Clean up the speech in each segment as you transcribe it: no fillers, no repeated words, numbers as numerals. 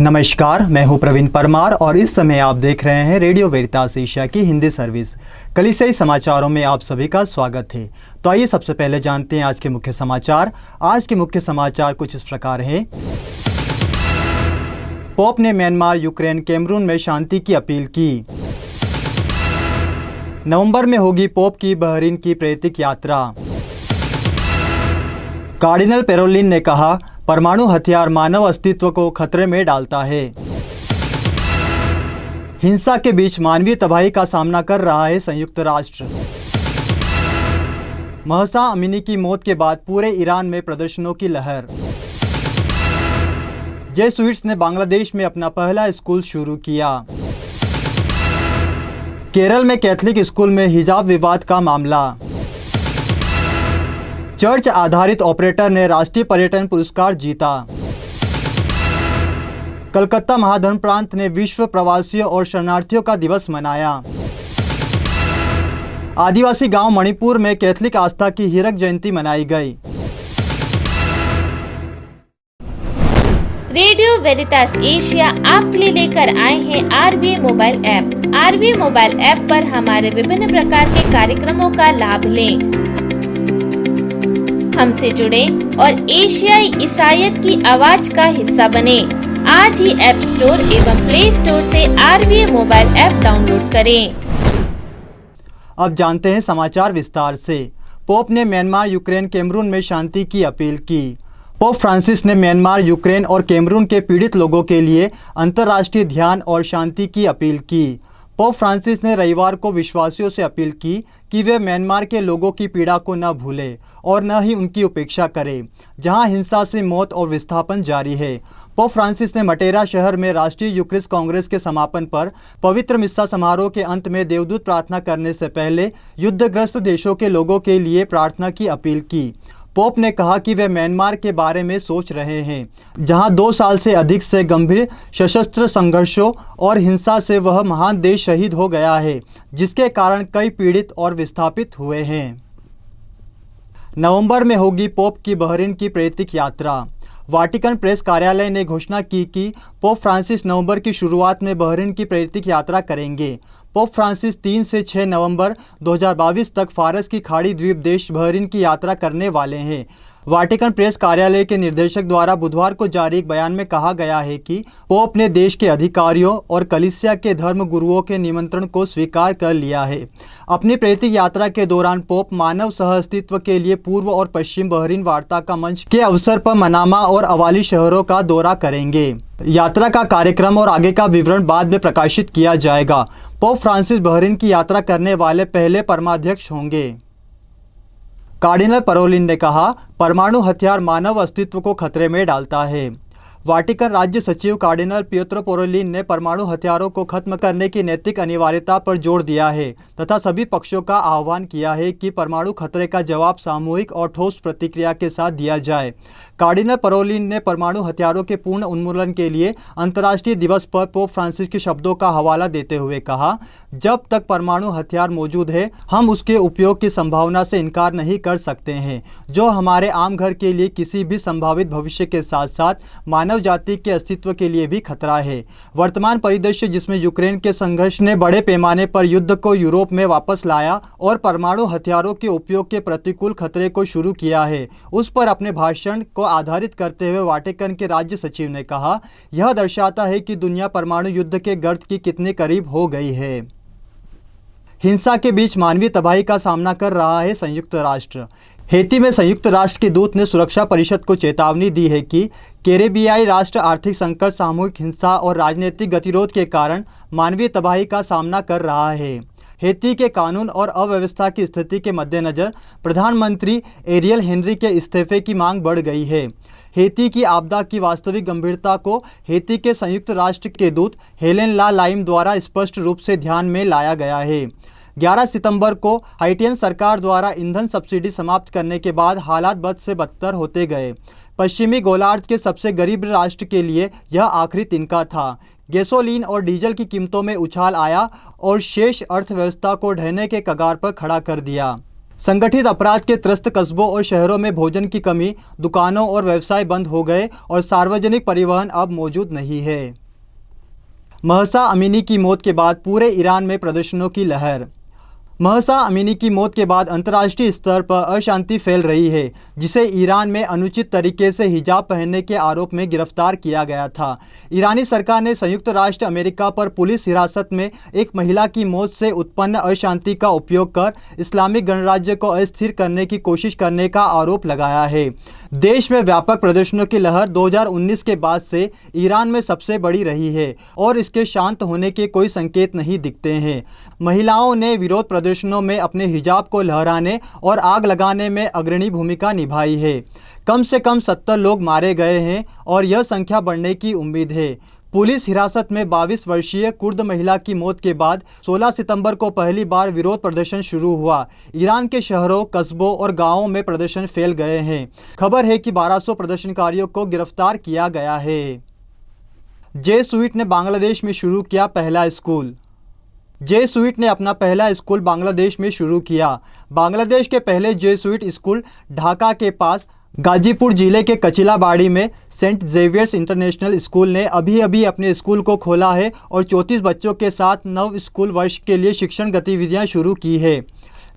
नमस्कार, मैं हूं प्रवीण परमार और इस समय आप देख रहे हैं रेडियो वेरितास एशिया की हिंदी सर्विस। कलिसियाई समाचारों में आप सभी का स्वागत है। तो आइए सबसे पहले जानते हैं आज के मुख्य समाचार। आज के मुख्य समाचार कुछ इस प्रकार हैं। पोप ने म्यांमार, यूक्रेन, कैमरून में शांति की अपील की। नवंबर में होगी पोप की बहरीन की प्रेरित यात्रा। कार्डिनल पेरोलिन ने कहा, परमाणु हथियार मानव अस्तित्व को खतरे में डालता है। हिंसा के बीच मानवीय तबाही का सामना कर रहा है संयुक्त राष्ट्र। महसा अमीनी की मौत के बाद पूरे ईरान में प्रदर्शनों की लहर। जेसुइट्स ने बांग्लादेश में अपना पहला स्कूल शुरू किया। केरल में कैथलिक स्कूल में हिजाब विवाद का मामला। चर्च आधारित ऑपरेटर ने राष्ट्रीय पर्यटन पुरस्कार जीता। कलकत्ता महाधर्म प्रांत ने विश्व प्रवासियों और शरणार्थियों का दिवस मनाया। आदिवासी गांव मणिपुर में कैथलिक आस्था की हीरक जयंती मनाई गई। रेडियो वेरितास एशिया आपके लिए लेकर आए हैं RBA mobile app. RBA mobile app पर हमारे विभिन्न प्रकार के कार्यक्रमों का लाभ लें, हमसे जुड़े और एशियाई ईसाईयत की आवाज का हिस्सा बने। आज ही ऐप स्टोर एवं प्ले स्टोर से आरबीए मोबाइल ऐप डाउनलोड करें। अब जानते हैं समाचार विस्तार से। पोप ने म्यांमार, यूक्रेन, कैमरून में शांति की अपील की। पोप फ्रांसिस ने म्यांमार, यूक्रेन और कैमरून के पीड़ित लोगों के लिए अंतर्राष्ट्रीय ध्यान और शांति की अपील की। पोप फ्रांसिस ने रविवार को विश्वासियों से अपील की कि वे म्यांमार के लोगों की पीड़ा को न भूलें और न ही उनकी उपेक्षा करें, जहां हिंसा से मौत और विस्थापन जारी है। पोप फ्रांसिस ने मटेरा शहर में राष्ट्रीय यूक्रिस्ट कांग्रेस के समापन पर पवित्र मिस्सा समारोह के अंत में देवदूत प्रार्थना करने से पहले युद्धग्रस्त देशों के लोगों के लिए प्रार्थना की अपील की। पोप ने कहा कि वे म्यांमार के बारे में सोच रहे हैं, जहां 2 साल से अधिक से गंभीर सशस्त्र संघर्षों और हिंसा से वह महान देश शहीद हो गया है, जिसके कारण कई पीड़ित और विस्थापित हुए हैं। नवंबर में होगी पोप की बहरीन की प्रेरित यात्रा। वाटिकन प्रेस कार्यालय ने घोषणा की कि पोप फ्रांसिस नवंबर की शुरुआत में बहरीन की प्रेरित यात्रा करेंगे। पोप फ्रांसिस 3 से 6 नवंबर 2022 तक फारस की खाड़ी द्वीप देश बहरीन की यात्रा करने वाले हैं। वाटिकन प्रेस कार्यालय के निर्देशक द्वारा बुधवार को जारी एक बयान में कहा गया है कि पोप ने देश के अधिकारियों और कलीसिया के धर्म गुरुओं के निमंत्रण को स्वीकार कर लिया है। अपनी प्रेरित यात्रा के दौरान पोप मानव सहअस्तित्व के लिए पूर्व और पश्चिम बहरीन वार्ता का मंच के अवसर पर मनामा और अवाली शहरों का दौरा करेंगे। यात्रा का कार्यक्रम और आगे का विवरण बाद में प्रकाशित किया जाएगा। पोप फ्रांसिस बहरीन की यात्रा करने वाले पहले परमाध्यक्ष होंगे। कार्डिनल पेरोलिन ने कहा, परमाणु हथियार मानव अस्तित्व को खतरे में डालता है। वाटिकन राज्य सचिव कार्डिनल पिएट्रो पेरोलिन ने परमाणु हथियारों को खत्म करने की नैतिक अनिवार्यता पर जोर दिया है तथा सभी पक्षों का आह्वान किया है कि परमाणु खतरे का जवाब सामूहिक और ठोस प्रतिक्रिया के साथ दिया जाए। कार्डिनल पेरोलिन ने परमाणु हथियारों के पूर्ण उन्मूलन के लिए अंतर्राष्ट्रीय दिवस पर पोप फ्रांसिस के शब्दों का हवाला देते हुए कहा, जब तक परमाणु हथियार मौजूद है, हम उसके उपयोग की संभावना से इनकार नहीं कर सकते हैं, जो हमारे आम घर के लिए किसी भी संभावित भविष्य के साथ साथ मानव जाति के अस्तित्व के लिए भी खतरा है। वर्तमान परिदृश्य जिसमें यूक्रेन के संघर्ष ने बड़े पैमाने पर युद्ध को यूरोप में वापस लाया और परमाणु हथियारों के उपयोग के प्रतिकूल खतरे को शुरू किया है, उस पर अपने भाषण को आधारित करते हुए वाटिकन के राज्य सचिव ने कहा, यह दर्शाता है कि दुनिया परमाणु युद्ध के गर्त की कितने करीब हो गई है। हिंसा के बीच मानवीय तबाही का सामना कर रहा है संयुक्त राष्ट्र। हेती में संयुक्त राष्ट्र के दूत ने सुरक्षा परिषद को चेतावनी दी है कि कैरेबियाई राष्ट्र आर्थिक संकट, सामूहिक हिंसा और राजनीतिक गतिरोध के कारण मानवीय तबाही का सामना कर रहा है। हेती के कानून और अव्यवस्था की स्थिति के मद्देनज़र प्रधानमंत्री एरियल हेनरी के इस्तीफे की मांग बढ़ गई है। हेती की आपदा की वास्तविक गंभीरता को हेती के संयुक्त राष्ट्र के दूत हेलेन ला लाइम द्वारा स्पष्ट रूप से ध्यान में लाया गया है। 11 सितंबर को हाइटियन सरकार द्वारा ईंधन सब्सिडी समाप्त करने के बाद हालात बद से बदतर होते गए। पश्चिमी गोलार्ध के सबसे गरीब राष्ट्र के लिए यह आखिरी तिनका था। गैसोलीन और डीजल की कीमतों में उछाल आया और शेष अर्थव्यवस्था को ढहने के कगार पर खड़ा कर दिया। संगठित अपराध के त्रस्त कस्बों और शहरों में भोजन की कमी, दुकानों और व्यवसाय बंद हो गए और सार्वजनिक परिवहन अब मौजूद नहीं है। महसा अमीनी की मौत के बाद पूरे ईरान में प्रदर्शनों की लहर। महसा अमीनी की मौत के बाद अंतर्राष्ट्रीय स्तर पर अशांति फैल रही है, जिसे ईरान में अनुचित तरीके से हिजाब पहनने के आरोप में गिरफ्तार किया गया था। ईरानी सरकार ने संयुक्त राष्ट्र अमेरिका पर पुलिस हिरासत में एक महिला की मौत से उत्पन्न अशांति का उपयोग कर इस्लामिक गणराज्य को अस्थिर करने की कोशिश करने का आरोप लगाया है। देश में व्यापक प्रदर्शनों की लहर 2019 के बाद से ईरान में सबसे बड़ी रही है और इसके शांत होने के कोई संकेत नहीं दिखते हैं। महिलाओं ने विरोध प्रदर्शनों में अपने हिजाब को लहराने और आग लगाने में अग्रणी भूमिका निभाई है। कम से कम 70 लोग मारे गए हैं और यह संख्या बढ़ने की उम्मीद है। पुलिस हिरासत में 22 वर्षीय कुर्द महिला की मौत के बाद 16 सितंबर को पहली बार विरोध प्रदर्शन शुरू हुआ। ईरान के शहरों, कस्बों और गांवों में प्रदर्शन फैल गए हैं। खबर है कि 1200 प्रदर्शनकारियों को गिरफ्तार किया गया है। जेसुइट ने बांग्लादेश में शुरू किया पहला स्कूल। जेसुइट ने अपना पहला स्कूल बांग्लादेश में शुरू किया। बांग्लादेश के पहले जेसुइट स्कूल ढाका के पास गाजीपुर जिले के कचिलाबाड़ी में सेंट जेवियर्स इंटरनेशनल स्कूल ने अभी अपने स्कूल को खोला है और 34 बच्चों के साथ नव स्कूल वर्ष के लिए शिक्षण गतिविधियां शुरू की है।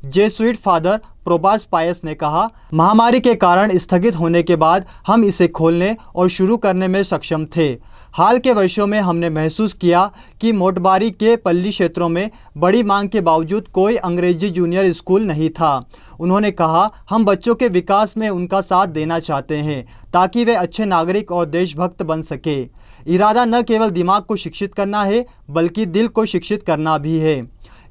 जेसुइट फादर प्रोबास पायस ने कहा, महामारी के कारण स्थगित होने के बाद हम इसे खोलने और शुरू करने में सक्षम थे। हाल के वर्षों में हमने महसूस किया कि मोटबारी के पल्ली क्षेत्रों में बड़ी मांग के बावजूद कोई अंग्रेजी जूनियर स्कूल नहीं था। उन्होंने कहा, हम बच्चों के विकास में उनका साथ देना चाहते हैं ताकि वे अच्छे नागरिक और देशभक्त बन सके। इरादा न केवल दिमाग को शिक्षित करना है बल्कि दिल को शिक्षित करना भी है।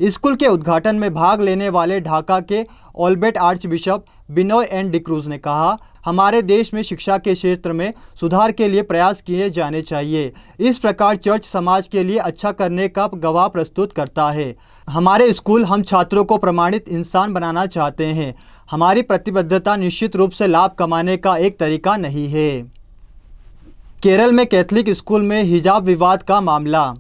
स्कूल के उद्घाटन में भाग लेने वाले ढाका के Albert archbishop Binoy N D'Cruz ने कहा, हमारे देश में शिक्षा के क्षेत्र में सुधार के लिए प्रयास किए जाने चाहिए। इस प्रकार चर्च समाज के लिए अच्छा करने का गवाह प्रस्तुत करता है। हमारे स्कूल हम छात्रों को प्रमाणित इंसान बनाना चाहते हैं। हमारी प्रतिबद्धता निश्चित रूप से लाभ कमाने का एक तरीका नहीं है। केरल में कैथलिक स्कूल में हिजाब विवाद का मामला।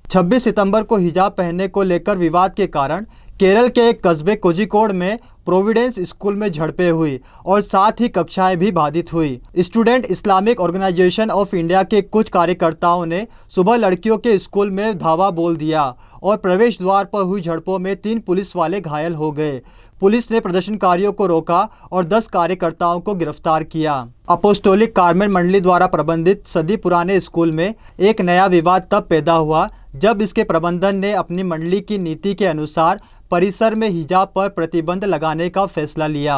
26 सितंबर को हिजाब पहनने को लेकर विवाद के कारण केरल के एक कस्बे कोझिकोड में प्रोविडेंस स्कूल में झड़पें हुई और साथ ही कक्षाएं भी बाधित हुई। Student Islamic Organisation of India के कुछ कार्यकर्ताओं ने सुबह लड़कियों के स्कूल में धावा बोल दिया और प्रवेश द्वार पर हुई झड़पों में 3 पुलिस वाले घायल हो गए। पुलिस ने प्रदर्शनकारियों को रोका और 10 कार्यकर्ताओं को गिरफ्तार किया। अपोस्टोलिक कार्मेल मंडली द्वारा प्रबंधित सदी पुराने स्कूल में एक नया विवाद तब पैदा हुआ जब इसके प्रबंधन ने अपनी मंडली की नीति के अनुसार परिसर में हिजाब पर प्रतिबंध लगाने का फैसला लिया।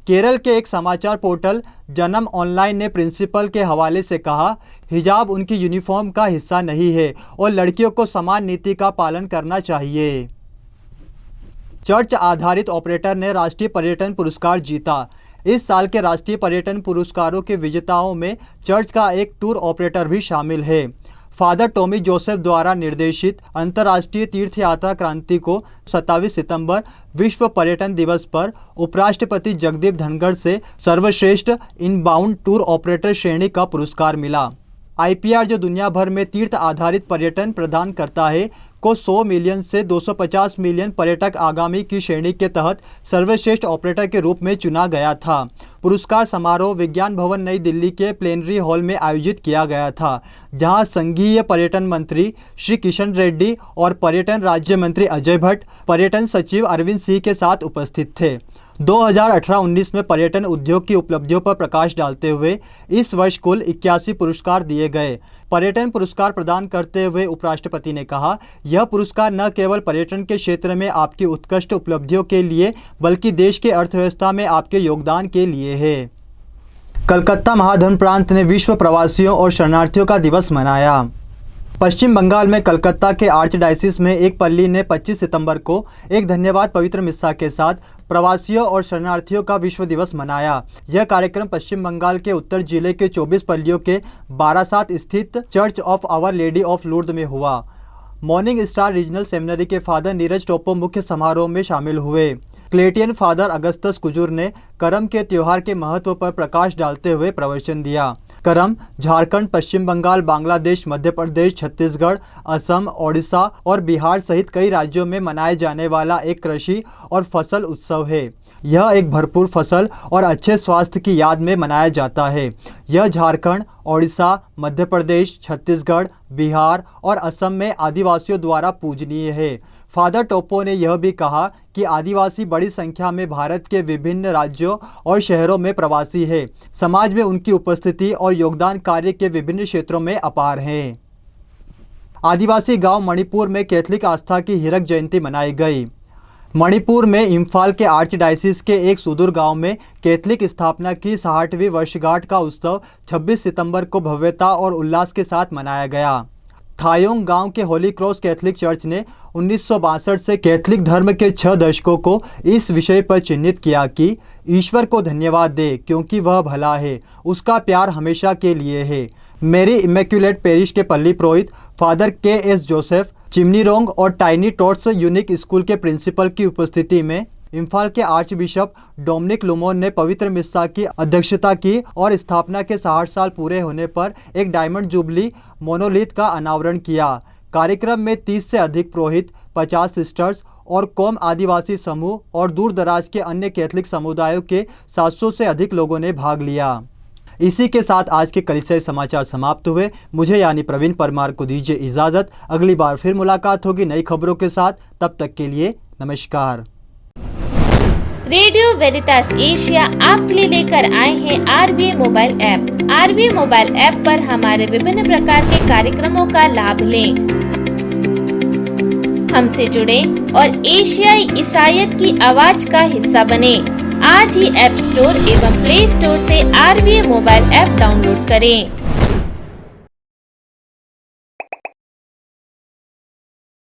केरल के एक समाचार पोर्टल जन्म ऑनलाइन ने प्रिंसिपल के हवाले से कहा, हिजाब उनकी यूनिफॉर्म का हिस्सा नहीं है और लड़कियों को समान नीति का पालन करना चाहिए। चर्च आधारित ऑपरेटर ने राष्ट्रीय पर्यटन पुरस्कार जीता। इस साल के राष्ट्रीय पर्यटन पुरस्कारों के विजेताओं में चर्च का एक टूर ऑपरेटर भी शामिल है। फादर टॉमी जोसेफ द्वारा निर्देशित अंतर्राष्ट्रीय तीर्थ यात्रा क्रांति को 27 सितंबर विश्व पर्यटन दिवस पर उपराष्ट्रपति जगदीप धनखड़ से सर्वश्रेष्ठ इनबाउंड टूर ऑपरेटर श्रेणी का पुरस्कार मिला। IPR जो दुनिया भर में तीर्थ आधारित पर्यटन प्रदान करता है को 100 मिलियन से 250 मिलियन पर्यटक आगामी की श्रेणी के तहत सर्वश्रेष्ठ ऑपरेटर के रूप में चुना गया था। पुरस्कार समारोह विज्ञान भवन नई दिल्ली के प्लेनरी हॉल में आयोजित किया गया था, जहां संघीय पर्यटन मंत्री श्री किशन रेड्डी और पर्यटन राज्य मंत्री अजय भट्ट, पर्यटन सचिव अरविंद सिंह के साथ उपस्थित थे। 2018-19 में पर्यटन उद्योग की उपलब्धियों पर प्रकाश डालते हुए इस वर्ष कुल 81 पुरस्कार दिए गए। पर्यटन पुरस्कार प्रदान करते हुए उपराष्ट्रपति ने कहा, यह पुरस्कार न केवल पर्यटन के क्षेत्र में आपकी उत्कृष्ट उपलब्धियों के लिए बल्कि देश की अर्थव्यवस्था में आपके योगदान के लिए है। कलकत्ता महाधन प्रांत ने विश्व प्रवासियों और शरणार्थियों का दिवस मनाया। पश्चिम बंगाल में कलकत्ता के आर्चडायसिस में एक पल्ली ने 25 सितंबर को एक धन्यवाद पवित्र मिस्सा के साथ प्रवासियों और शरणार्थियों का विश्व दिवस मनाया। यह कार्यक्रम पश्चिम बंगाल के उत्तर जिले के 24 पल्लियों के बारासात स्थित Church of Our Lady of Lourdes में हुआ। मॉर्निंग स्टार रीजनल सेमिनरी के फादर नीरज टोप्पो मुख्य समारोह में शामिल हुए। क्लेटियन फादर अगस्तस कुजूर ने करम के त्यौहार के महत्व पर प्रकाश डालते हुए प्रवचन दिया। करम झारखंड, पश्चिम बंगाल, बांग्लादेश, मध्य प्रदेश, छत्तीसगढ़, असम, ओडिशा और बिहार सहित कई राज्यों में मनाए जाने वाला एक कृषि और फसल उत्सव है। यह एक भरपूर फसल और अच्छे स्वास्थ्य की याद में मनाया जाता है। यह झारखंड, ओडिशा, मध्य प्रदेश, छत्तीसगढ़, बिहार और असम में आदिवासियों द्वारा पूजनीय है। फादर टोप्पो ने यह भी कहा कि आदिवासी बड़ी संख्या में भारत के विभिन्न राज्यों और शहरों में प्रवासी है। समाज में उनकी उपस्थिति और योगदान कार्य के विभिन्न क्षेत्रों में अपार है। आदिवासी गांव मणिपुर में कैथलिक आस्था की हीरक जयंती मनाई गई। मणिपुर में इम्फाल के आर्चडायसिस के एक सुदूर गांव में कैथलिक स्थापना की 60वीं वर्षगांठ का उत्सव 26 सितंबर को भव्यता और उल्लास के साथ मनाया गया। थायोंग गांव के होली क्रॉस कैथलिक चर्च ने 1962 से कैथलिक धर्म के 6 दशकों को इस विषय पर चिन्हित किया कि ईश्वर को धन्यवाद दे क्योंकि वह भला है, उसका प्यार हमेशा के लिए है। मेरी इमैक्युलेट पेरिश के पल्ली पुरोहित फादर के.एस. जोसेफ, चिमनीरोंग और टाइनी टॉट्स यूनिक स्कूल के प्रिंसिपल की उपस्थिति में इम्फाल के आर्च बिशप डोमिनिक लुमोन ने पवित्र मिस्सा की अध्यक्षता की और स्थापना के 60 साल पूरे होने पर एक डायमंड जुबली मोनोलिथ का अनावरण किया। कार्यक्रम में 30 से अधिक पुरोहित, 50 सिस्टर्स और कोम आदिवासी समूह और दूर दराज के अन्य कैथलिक समुदायों के 700 से अधिक लोगों ने भाग लिया। इसी के साथ आज के कलीसियाई समाचार समाप्त हुए। मुझे यानी प्रवीण परमार को दीजिए इजाज़त। अगली बार फिर मुलाकात होगी नई खबरों के साथ। तब तक के लिए नमस्कार। रेडियो वेरितास एशिया आपके लिए लेकर आए हैं RVA mobile app. RVA mobile app पर हमारे विभिन्न प्रकार के कार्यक्रमों का लाभ लें, हमसे जुड़े और एशियाई ईसाईयत की आवाज का हिस्सा बने। आज ही ऐप स्टोर एवं प्ले स्टोर से RVA मोबाइल ऐप डाउनलोड करें।